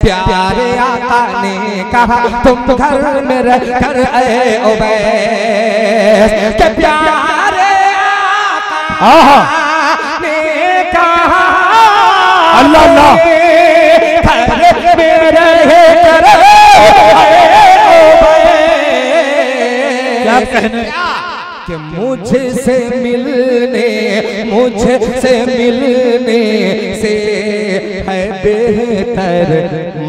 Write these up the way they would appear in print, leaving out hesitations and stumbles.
प्यारे आका ने कहा तुम घर में रह कर आए उवैस के प्यारे आका ने कहा अल्लाह अल्लाह घर में रह कर आए उवैस। क्या कहने कि मुझसे मिलने से है बेहतर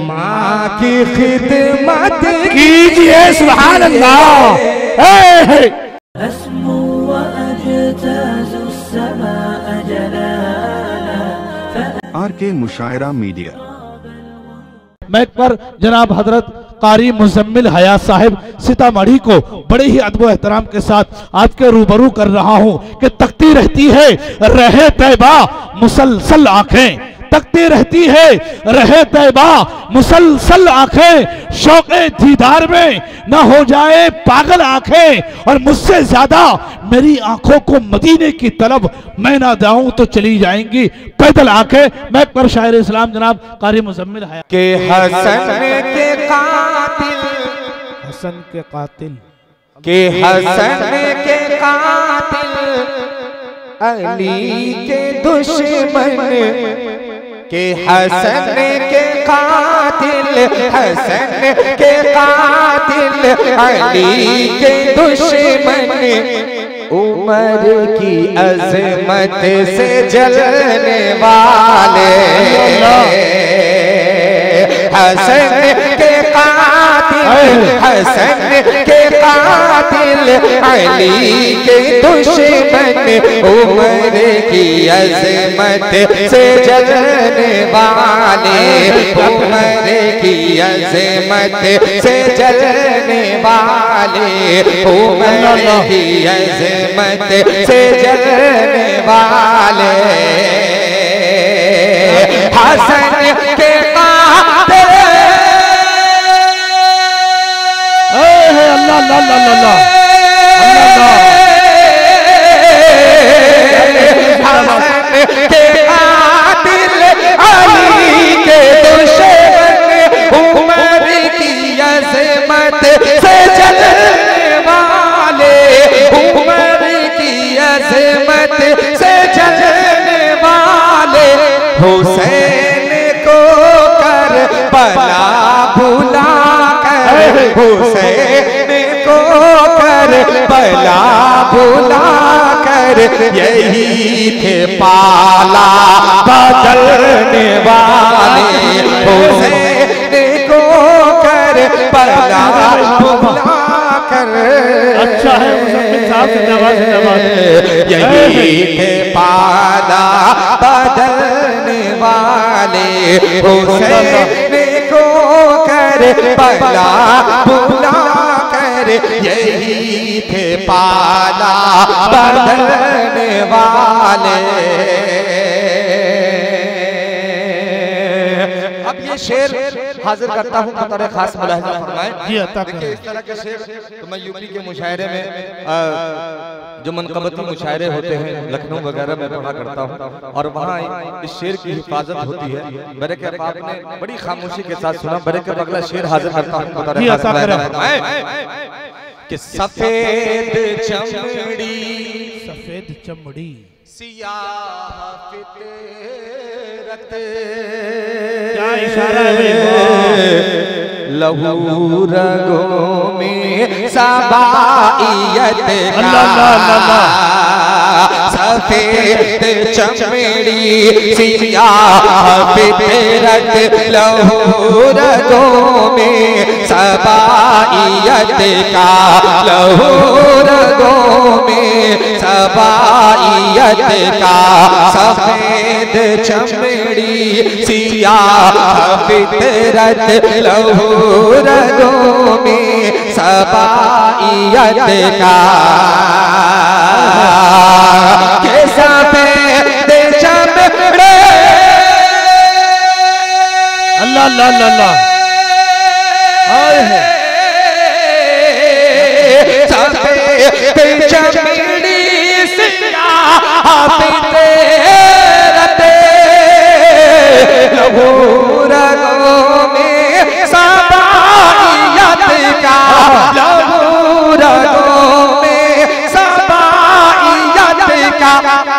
माँ की खिदमत कीजिए। सुभान अल्लाह। RK मुशायरा media. मैं एक बार जनाब हजरत कारी मुजम्मिल हयात साहिब सीतामढ़ी को बड़े ही अदब एहतराम के साथ आपके रूबरू कर रहा हूं कि तकती रहती है रहे तैबा मुसलसल आंखें, तकती रहती है रहे तैबा मुसलसल आंखें, शौक़े दीदार में न हो जाए पागल आंखें, और मुझसे ज्यादा मेरी आंखों को मदीने की तरफ मैं ना जाऊं तो चली जाएंगी पैदल आंखें। मैं पर शायर इस्लाम जनाब कारी मुजम्मिल हयात के हसन के कातिल, हसन के कातिल के हसन के कातिल अली के दुश्मन, के हसन के कातिल, हसन के कातिल अली के दुश्मन, उमर की अजमत से जलने वाले, हसन के कातिल, हसन के कातिल अली के दुश्मन, उमर की अजमत से जलने वाले, उमर की अजमत से जलने वाले, उमर की अजमत से जलने वाले, हसन के कातिल। अल्लाह अल्लाह अल्लाह अल्लाह हसन के कातिल अली के दुश्मन, उमर की अजमत से जलने वाले, उमर की अजमत से जलने वाले, हुसैन को कर बला भुला कर, हुसैन को कर बला भुला कर, यही थे पाला बदलने वाले, हुसैन को कर बला भुला कर। अच्छा है यही थे पाला बदलने वाले, हुसैन को कर बला भुला कर, यही थे पाला बदलने वाले। अब ये शेर हाजिर करता हूँ बतौर खास मुलाहिजा फरमाएं। देखिए इस तरह के शेर तो मैं यूपी के मुशायरे में जो मनकबती मुशायरे होते हैं लखनऊ वगैरह में पढ़ा करता हूँ, और वहाँ इस शेर की हिफाजत होती है। मेरे के आपने बड़ी खामोशी के साथ सुना। मेरे के अगला शेर हाजिर करता हूँ बतौर खास मुलाहिजा फरमाएं कि सफेद चमड़ी, सफेद चमड़ी सियाह फितरत, क्या इशारा है लहू रगों में सबाइयत का, सफेद चमड़ी सियाह फितरत, लहू रगों में सबाइयत का, लहू रगों में सबाइयत का, सफेद चमड़ी सियाह फितरत, लहू रगों में सबाइयत का, के सफेद चमड़े। अल्लाह अल्लाह अल्लाह सफेद चमड़ी सियाह फितरत, लहू रगों में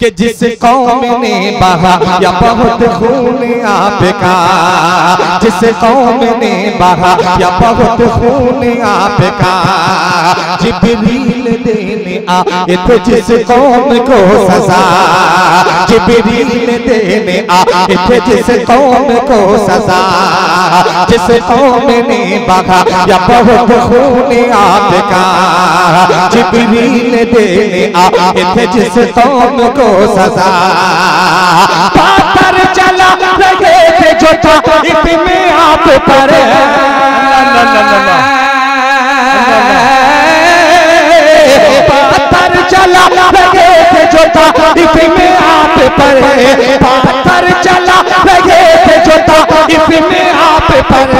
कि जिस कौम ने बहा या बहुत खून आपका, जिस कौम ने बहा या बहुत खून आपका, जिब्रील देने आए थे जिस कौम को सजा, जिब्रील देने आए थे जिस कौम को सजा, जिस कौम ने बहा या बहुत खून आपका, जिब्रील देने आए थे जिस कौम को सजा, पाथर चला रहे थे जो ताइफ में आप पर, पाथर चला रहे थे जो ताइफ में आप पर, पाथर चला रहे थे जो ताइफ में आप पर,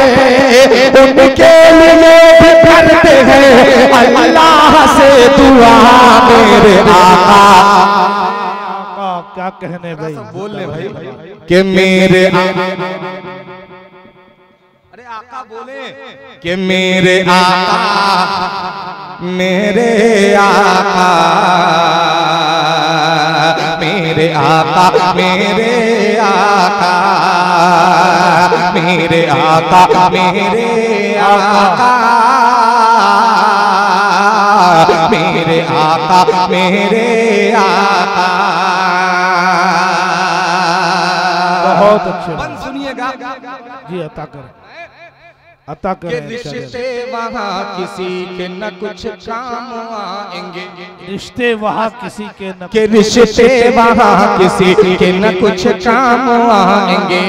उनके लिए भी करते हैं अल्लाह से दुआ मेरे आका। क्या कहने भाई, बोल ले भाई कि मेरे अरे आका बोले कि मेरे आका, मेरे आका, मेरे आका, मेरे आका, मेरे आका, मेरे आका, मेरे आका, मेरे आका। बहुत अच्छे बंद सुनिएगा जी, अता करें, अता करें। रिश्ते वहाँ किसी के न कुछ काम आएंगे, रिश्ते वहाँ किसी के न, के रिश्ते वहाँ किसी के न कुछ काम आएंगे,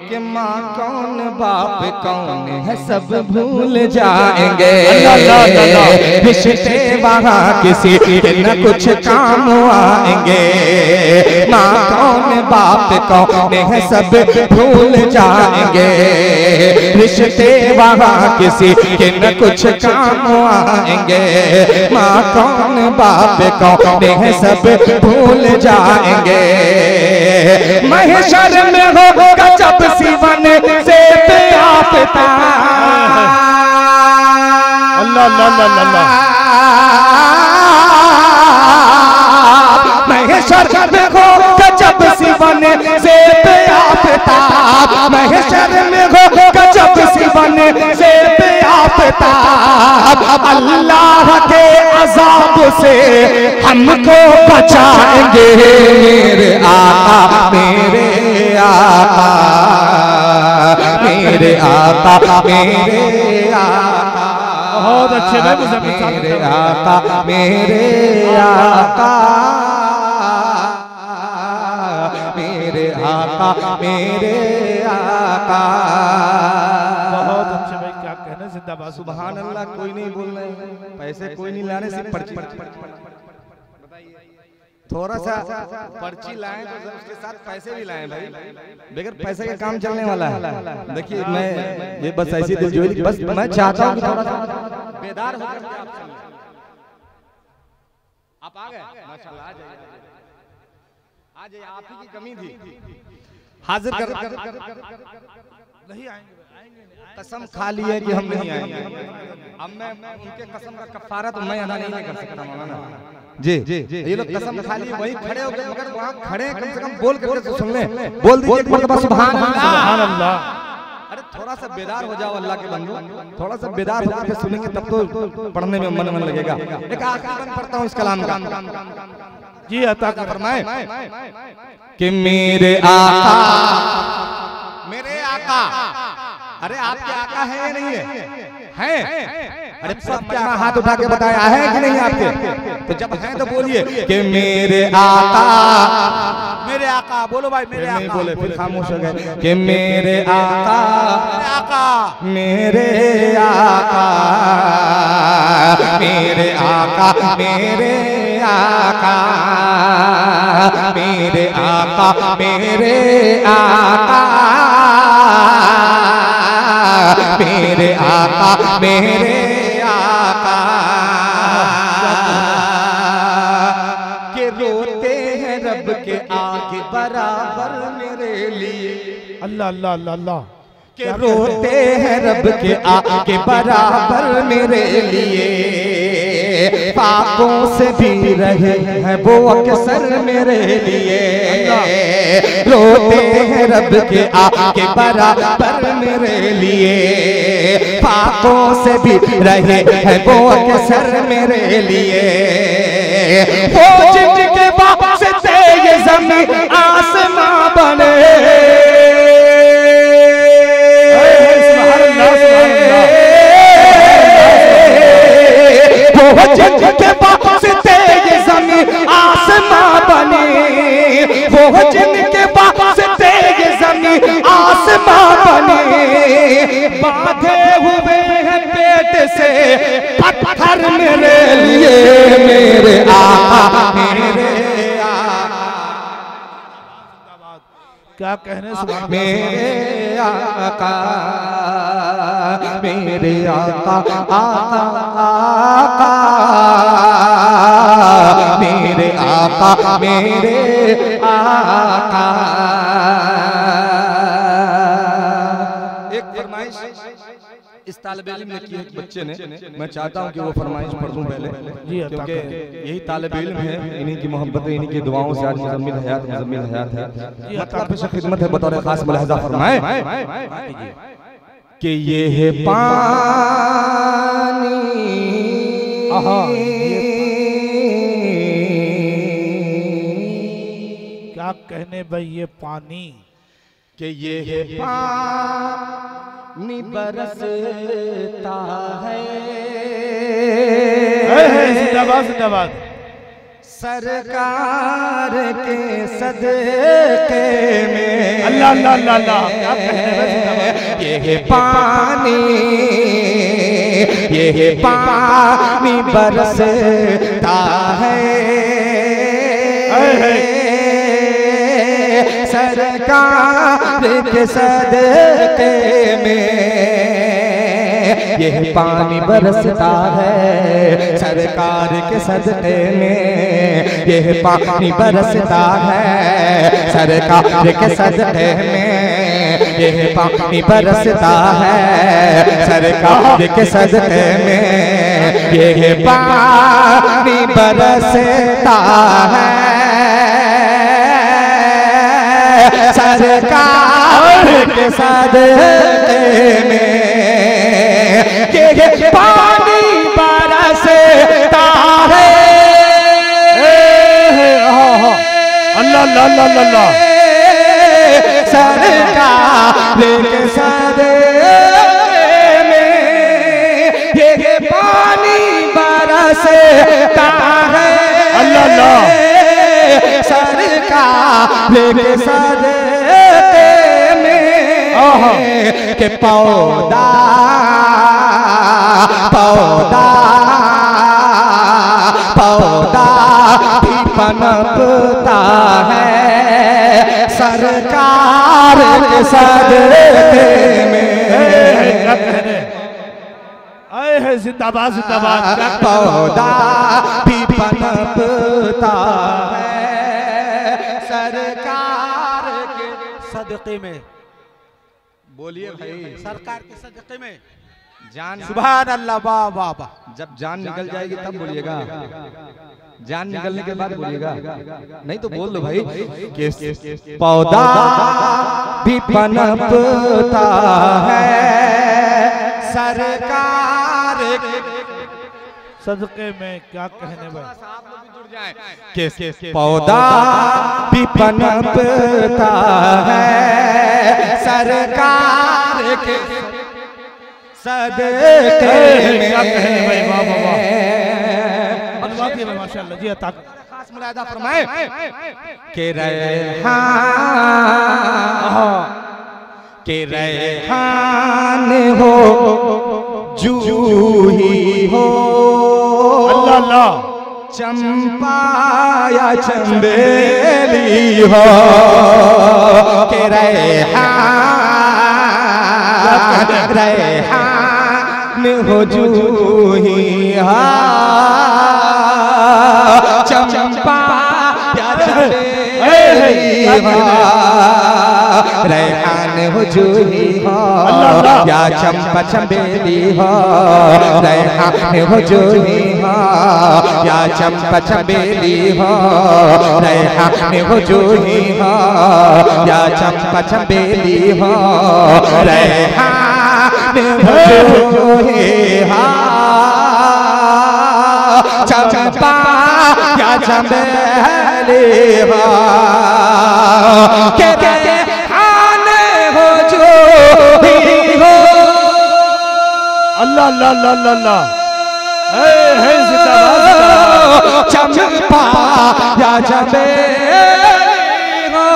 कि माँ कौन बाप कौन है सब भूल जाएंगे, रिश्ते वहाँ किसी के न कुछ काम आएंगे, माँ कौन बाप कौन है सब भूल जाएंगे, रिश्ते वहाँ किसी के न कुछ काम आएंगे, माँ कौन बाप कौन है सब भूल जाएंगे, महशर में होगा जब सिवन से आप अल्लाह अल्लाह, महशर में होगा जब सिवन से आप, महशर में होगा जब सिवन से आप, अल्लाह के अज़ाब से हमको बचाएंगे मेरे आका, मेरे आका, मेरे आका, मेरे आका। बहुत अच्छे भाई मुज़म्मिल साहब, मेरे आका, मेरे आका, मेरे आका, मेरे आका। बहुत अच्छे भाई, क्या कहना, जिंदाबाद। सुभान अल्लाह। कोई नहीं बोल रहे, पैसे कोई नहीं ला रहे, सिर्फ पर्ची। थोड़ा सा पर्ची लाएं तो उसके साथ पैसे भी लाएं भाई, बगैर पैसे का काम चलने वाला है। देखिए मैं ये बस ऐसी दिलजोई, बस मैं चाहता हूँ थोड़ा सा बेदार होकर के आप आ गए, माशाल्लाह, आ जाइए, आ जाइए, आप ही की कमी थी। हाजिर कर नहीं आएंगे, कसम खा ली है कि हम नहीं आएंगे। अब मैं उनके कसम का कफारा तो मैं अदा नहीं कर सकता मौलाना जी। ये लोग कसम खा लिए, वहीं खड़े हो गए, मगर वहाँ खड़े कम से कम बोल करके तो सुन ले, बोल दीजिए एक मरतबा सुभान अल्लाह। अरे थोड़ा सा बेदार हो जाओ अल्लाह के बंदो, थोड़ा सा बेदार होकर के सुनेंगे तब तो पढ़ने में मन लगेगा। एक आखिरी बंद पढ़ता हूँ इस कलाम का जी, अता फरमाए कि मेरे आका, मेरे आका। अरे आपके आका है या नहीं है? हैं? अरे सब क्या हाथ उठा के बताया है कि नहीं आपके? तो जब हैं तो बोलिए कि मेरे आका, मेरे आका। बोलो भाई, मेरे आका। नहीं बोले फिर खामोश हो गए कि मेरे आका, मेरे आका, मेरे आका, मेरे आका, मेरे आका, मेरे आका, मेरे आका, मेरे आका के रोते हैं रब के आगे बराबर मेरे लिए। अल्लाह अल्लाह अल्लाह अल्लाह। के रोते हैं रब के आगे बराबर मेरे लिए। पापों से भी रहे हैं वो अक्सर मेरे लिए, रोते हैं रब के आके बराबर मेरे लिए, पापों से भी रहे हैं वो अक्सर मेरे लिए, वो जिनके वास्ते ये ज़मीन आसमां बने, वो जिनके वास्ते ये ज़मीन आसमां बने, वो जिनके वास्ते ये ज़मीन आसमां बने, बांधे हुए हैं पेट से पत्थर मेरे लिए, मेरे आका मेरे क्या कहने मेरे आका मेरे आका आका मेरे आका मेरे आका। एक फरमाइश इस तालिब इल्म ने की है बच्चे ने, मैं चाहता हूं कि वो फरमाइश पढ़ दूं पहले, क्योंकि यही तालिब इल्म है, इन्हीं की मोहब्बत इन्हीं की दुआओं से आज मुज़म्मिल हयात है। मतलब पेश खिदमत है बतौर खास मुलाहज़ा फरमाए कि ये है पानी, क्या कहने भाई ये पानी, कि ये है पानी बरसता है, जिंदाबाद जिंदाबाद, सरकार के सदके में, अल्लाह अल्लाह अल्लाह अल्लाह, क्या कहने भाई जिंदाबाद, ये है पानी, ये है पानी बरसता है, सरकार के सदके में, यह पानी बरसता है, सरकार के सदके में, यह पानी बरसता है, सरकार के सदके में, यह पानी बरसता है, सरकार के सदके में, यह पानी बरसता है, सरकार के सदके में, ये पानी बरसता है, अल्लाह अल्लाह अल्लाह अल्लाह, सरकार के सदके में, ये पानी बरसता है, अल्लाह अल्लाह, सरकार के सदके में, के पौधा पौधा पौधा भी पनपता है, सरकार के सदके में, आए है जिंदाबाद जिंदाबाद, पौधा भी पनपता है, सरकार के सदके में, बोलिए भाई, सरकार के सदके में जान, सुभान अल्लाह, वाह वाह वाह, जब जान निकल जाएगी तब बोलिएगा, जान निकलने के बाद बोलिएगा, नहीं तो बोल दो भाई कि पौधा भी पनपता है, सरकार सदके में, क्या कहने भाई, कि पौधा भी पनपता है, सरकार के सदके में, क्या कहने भाई, वाह वाह वाह, माशाअल्लाह जी, खास मुलाहिज़ा फरमाए कि रेहान हो जूही हो, अल्लाह अल्लाह, चंपा या चंबेली हो, कि रेहान हो जूही हो, चंपा या चंबेली हो, रेहान हो जूही हो, या चंपा चंबेली हो, रेहान हो जूही हो, या चंपा चमेली हो, रेहान हो जूही हो, या चंपा चमेली हो, रेहान हो जूही हो, चंपा या चमेली हो, के रेहान हो जूही हो। अल्लाह अल्लाह अल्लाह अल्लाह, है जिंदाबाद चंपा या चमेली हो,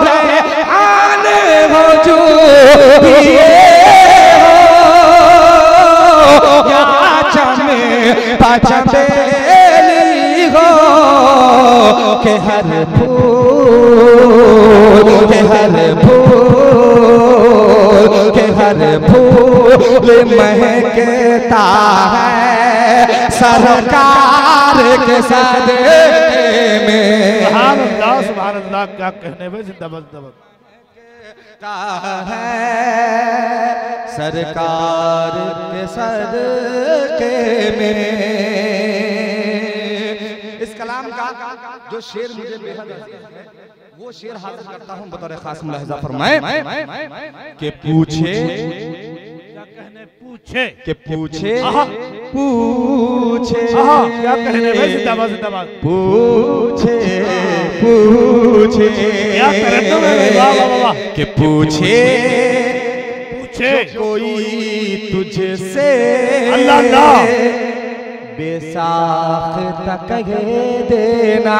रेहान हो जूही हो, या चंपा चमेली हो, के हर फूल के हर फूल के हर फूल महकता है सरकार के सदके में। सुभान अल्लाह सुभान अल्लाह, क्या कहने में, जिंदाबाद जिंदाबाद है सरकार के सदके में। इस कलाम का जो शेर मुझे बेहद है वो शेर हासिल करता हूँ बतौर खास मुलाहिजा फरमाए कि पूछे क्या कहने, पूछे कि पूछे पूछे क्या कहने में, जिंदाबाद जिंदाबाद, पूछे पूछे क्या कहने में, वाह वाह वाह, कि पूछे पूछे कोई तुझसे अल्लाह अल्लाह, बेसाख्ता कहे देना,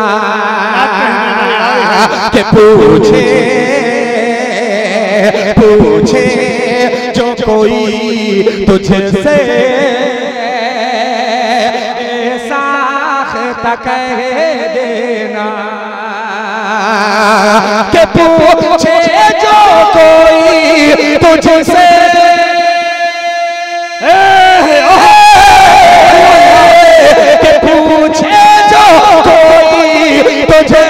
क्या कि पूछे पूछे जो कोई तुझसे बेसाख्ता कहे देना, कि पूछे जो कोई तुझसे पूछे जो कोई तुझे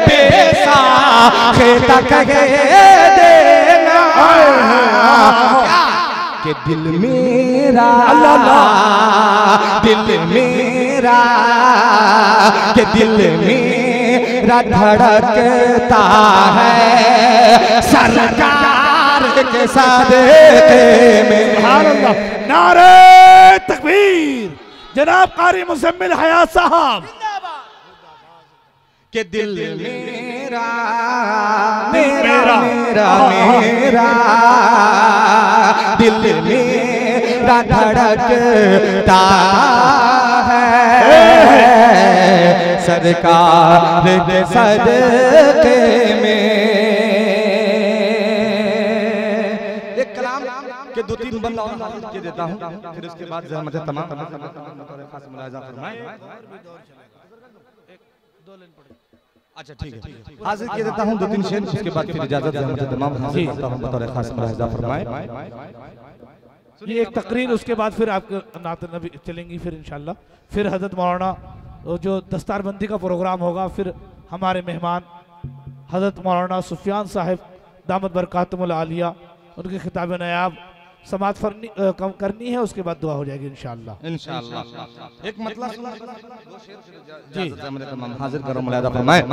बेसाख्ता कहे देना, कि दिल मेरा दिल मेरा कि दिल मेरा धड़कता है सरकार के सदके में। सुभान अल्लाह, नारे तकबीर, जनाब कारी मुजम्मिल हयात साहब। कि दिल मेरा मेरा मेरा मेरा दिल मेरा धड़कता है सरकार के सदके में। एक कलाम के दो तीन बंद और के देता हूँ, फिर उसके बाद जहमत तमाम खास मुलाहिजा फरमाएं। अच्छा ठीक है, हाजिर किया देता हूँ दो तीन शेर, उसके बाद फिर इजाजत जहमत तमाम हाजिर करता हूँ बतौर खास मुलाहिजा फरमाएं। ये एक तकरीर, उसके बाद फिर आपके नात नबी चलेंगी, फिर इंशाल्लाह फिर हजरत मौलाना जो दस्तारबंदी का प्रोग्राम होगा, फिर हमारे मेहमान हजरत मौलाना सुफियान साहिब दामत बरकातुहुल आलिया, उनके खिताब नायाब समात करनी है, उसके बाद दुआ हो जाएगी इंशाल्लाह। एक मतलब जी हाजिर करो मुलाहिजा फरमाएं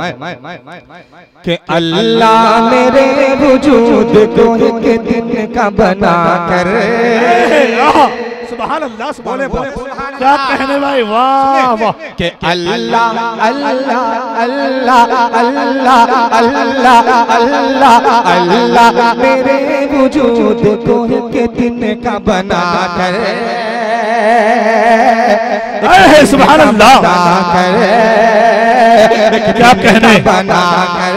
कि अल्लाह मेरे वजूद को एक दिन का बना कर, सुभान अल्लाह सुभान अल्लाह, क्या कहने भाई, वाह वाह, कि अल्लाह अल्लाह अल्लाह अल्लाह अल्लाह अल्लाह अल्लाह मेरे वजूद को एक दिन का बना कर, सुभान अल्लाह, क्या कहने, बना कर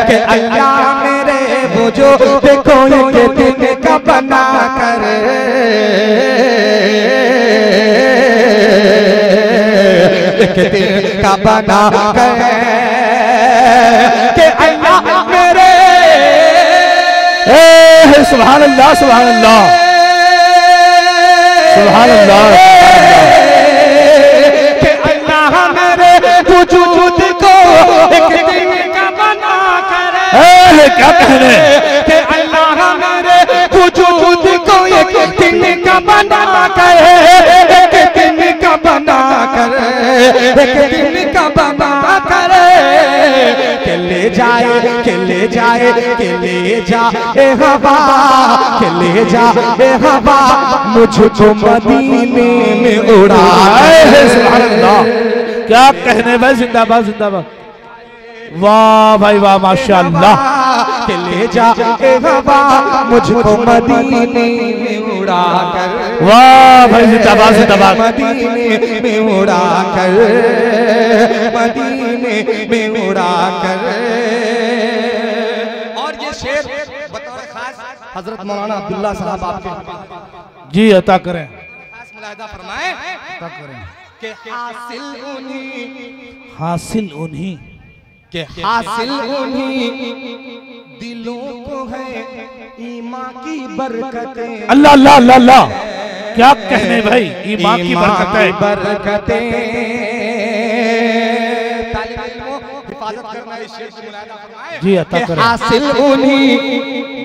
कि अल्लाह मेरे वजूद को एक दिन का बना कर, एक दिन का बना कर कि अल्लाह मेरे, सुभान अल्लाह सुभान अल्लाह सुभान अल्लाह, कि अल्लाह मेरे वजूद को एक दिन का बना कर, क्या कहने, कि अल्लाह मेरे वजूद को का बना कर, एक दिन का बना कर, एक दिन का बना कर, के ले जाए, के ले जाए, के ले जाए हवा, के ले जाए हवा, मुझको मदीने में उड़ाए। सुभान अल्लाह, क्या कहने भाई, जिंदाबाद जिंदाबाद, वाह भाई वाह, माशाअल्लाह। के ले जाए हवा, मुझको मदीने में उड़ा कर, वाह भाई, जिंदाबाद जिंदाबाद, मदीने में उड़ा कर, मदीने में उड़ा कर। और ये शेर बतौर खास हजरत मौलाना अब्दुल्ला साहब आपके जी अता करें, खास मुलाहिदा फरमाएं, अता करें कि हासिल उन्हीं के हासिल उन्हीं दिलों को है ईमान की बरकतें। अल्लाह अल्लाह अल्लाह अल्लाह, क्या कहने भाई, ईमान की बरकतें, बरकतें। तालिब इल्मों हिफाजत करना इस शेर की मुलाहिदा फरमाएं जी अता करें। हासिल उन्हीं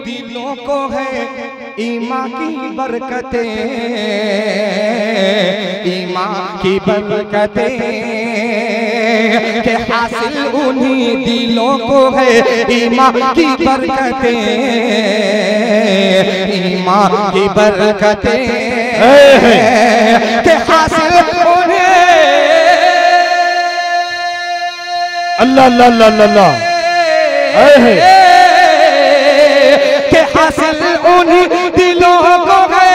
दिलों को है ईमान की बरकतें, ईमान की बरकतें, के हासिल उन्हीं दिलों को है ईमान की बरकतें, ईमान की बरकतें, के हासिल उन्हें। अल्लाह अल्लाह अल्लाह अल्लाह, के हासिल उन्हीं दिलों को है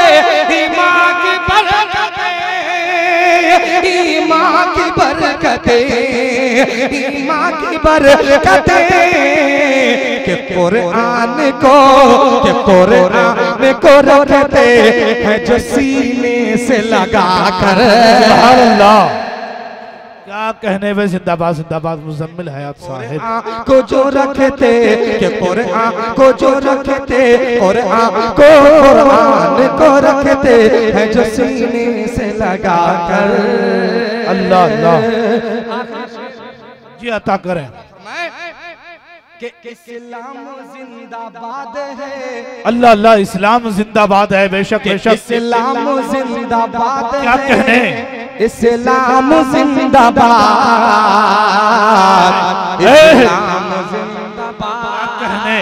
ईमान की बरकतें, ईमान की बरकतें, ईमान की बरकतें, के कुरान को, के कुरान को रखते हैं जो सीने से लगा कर। सुभान अल्लाह, क्या कहने में, जिंदाबाद जिंदाबाद, मुजम्मिल हयात साहिब को जो रखते, के कुरान को जो रखते, कुरान को रखते हैं जो सीने से लगा कर। अल्लाह अल्लाह, जी अता करें। कि इस्लाम जिंदाबाद है, अल्लाह अल्लाह, इस्लाम जिंदाबाद है, बेशक बेशक, इस्लाम जिंदाबाद है, क्या कहने, इस्लाम जिंदाबाद, इस्लाम जिंदाबाद, कहने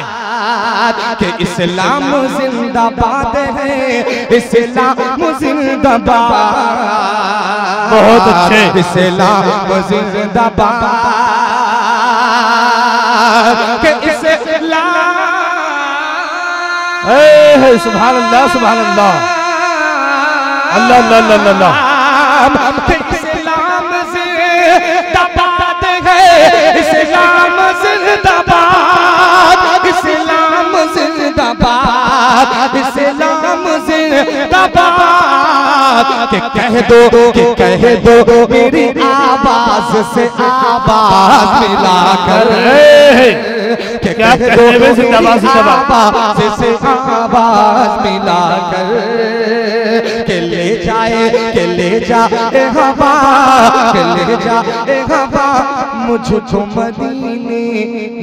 कि इस्लाम जिंदाबाद है, इस्लाम जिंदाबाद, बहुत अच्छे, इस्लाम जिंदाबाद, कि इस्लाम, सुभान अल्लाह सुभान अल्लाह, अल्लाह अल्लाह अल्लाह अल्लाह, इस्लाम जिंदाबाद है, इस्लाम जिंदाबाद, इस्लाम जिंदाबाद, इस्लाम जिंदाबाद, कि कह दो मेरी आवाज से आवाज मिलाकर, कि कह दो जिंदाबाद आवाज से आवाज मिलाकर, के ले जाए, के ले जाए हवा, के ले जाए हवा, मुझको मदीने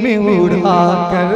में उड़ा कर।